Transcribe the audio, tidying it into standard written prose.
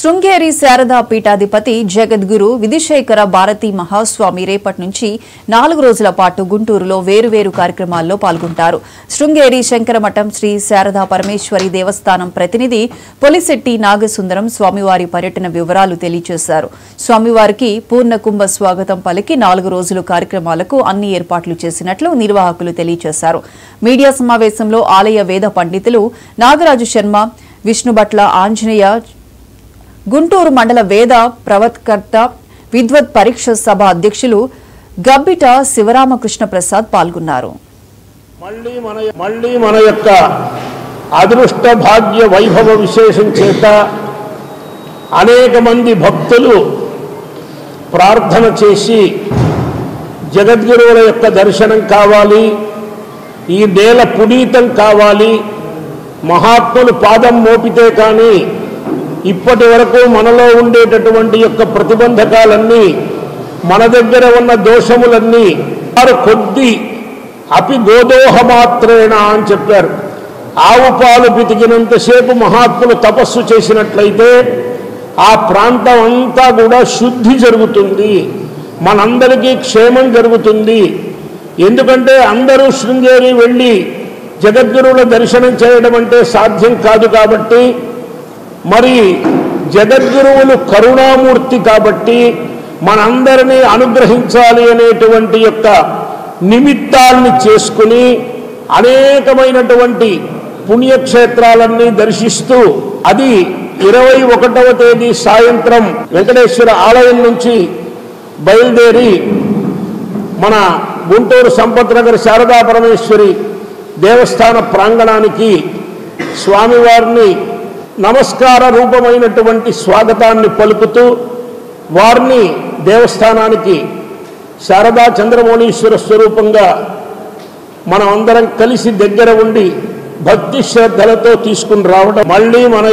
శృంగేరి శారదా పీఠాధిపతి జగద్గురు విధిశేఖర భారతీ మహాస్వామి రేపటి నుంచి 4 రోజుల పాటు గుంటూరులో వేరువేరు కార్యక్రమాల్లో పాల్గొంటారు. శృంగేరి శంకరమఠం శ్రీ శారదా పరమేశ్వరి దేవస్థానం ప్రతినిధి పొలిశెట్టి నాగసుందరం స్వామివారి పర్యటన వివరాలు తెలియజేశారు. స్వామివారికి పూర్ణ కుంభ స్వాగతం పలికి 4 రోజుల కార్యక్రమాలకు అన్ని ఏర్పాట్లు చేసినట్లు నిర్వాహకులు తెలియజేశారు. మీడియా సమావేశంలో ఆలయ వేద పండితులు నాగరాజు శర్మ, విష్ణుభట్ల ఆంజనేయ, గుంటూరు మండల వేద ప్రవక్త విద్వత్ పరీక్ష సభ అధ్యక్షులు గబ్బిట శివరామకృష్ణ ప్రసాద్ పాల్గొన్నారు. మళ్ళీ మన యొక్క అదృష్ట భాగ్య వైభవ విశేషం చేత అనేక మంది భక్తులు ప్రార్థన చేసి జగద్గురువుల యొక్క దర్శనం కావాలి, ఈ నేల పునీతం కావాలి, మహాత్ములు పాదం మోపితే కానీ ఇప్పటి వరకు మనలో ఉండేటటువంటి యొక్క ప్రతిబంధకాలన్నీ, మన దగ్గర ఉన్న దోషములన్నీ వారు కొద్ది అపి గోదోహ మాత్రేణ అని చెప్పారు. ఆవు పాలు పితికినంతసేపు మహాత్ములు తపస్సు చేసినట్లయితే ఆ ప్రాంతం అంతా కూడా శుద్ధి జరుగుతుంది, మనందరికీ క్షేమం జరుగుతుంది. ఎందుకంటే అందరూ శృంగేరి వెళ్ళి జగద్గురువుల దర్శనం చేయడం అంటే సాధ్యం కాదు. కాబట్టి మరి జగద్గురువులు కరుణామూర్తి కాబట్టి మనందరినీ అనుగ్రహించాలి అనేటువంటి యొక్క నిమిత్తాన్ని చేసుకుని అనేకమైనటువంటి పుణ్యక్షేత్రాలన్నీ దర్శిస్తూ అది 21వ తేదీ సాయంత్రం వెంకటేశ్వర ఆలయం నుంచి బయలుదేరి మన గుంటూరు సంపత్ నగర్ శారదా పరమేశ్వరి దేవస్థాన ప్రాంగణానికి స్వామివారిని నమస్కార రూపమైనటువంటి స్వాగతాన్ని పలుకుతూ వారిని దేవస్థానానికి శారదా చంద్రమౌళీశ్వర స్వరూపంగా మనం అందరం కలిసి దగ్గర ఉండి భక్తి శ్రద్ధలతో తీసుకుని రావడం మళ్ళీ మన